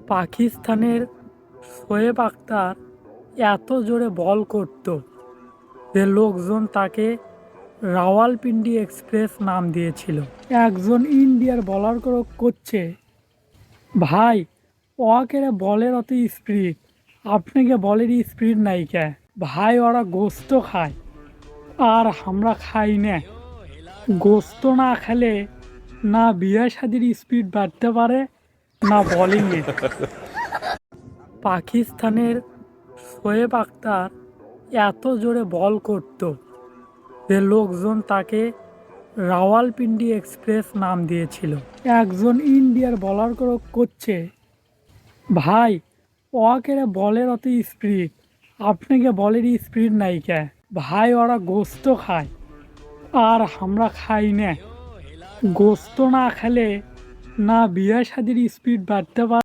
পাকিস্তানের শোয়েব আখতার এত জোরে বল করত যে লোকজন তাকে রাওয়ালপিন্ডি এক্সপ্রেস নাম দিয়েছিল। একজন ইন্ডিয়ার বলার করছে, ভাই ওয়াকের বলের অত স্পিড, আপনাকে বলের স্পিড নাই কে ভাই, ওরা গোস্ত খায় আর আমরা খাই না। গোস্ত না খেলে না বিয়ে শাদির স্পিড বাড়তে পারে না বোলিংয়ে। পাকিস্তানের শোয়েব আখতার এত জোরে বল করত যে লোকজন তাকে রাওয়ালপিন্ডি এক্সপ্রেস নাম দিয়েছিল। একজন ইন্ডিয়ার বলার করছে, ভাই ওয়াকের বলের অত স্পিড, আপনাকে বলের স্পিড নাই কে ভাই, ওরা গোস্ত খায় আর আমরা খাই না। গোস্ত না খেলে না বিয়ে শাদির স্পিড বাড়তে পারে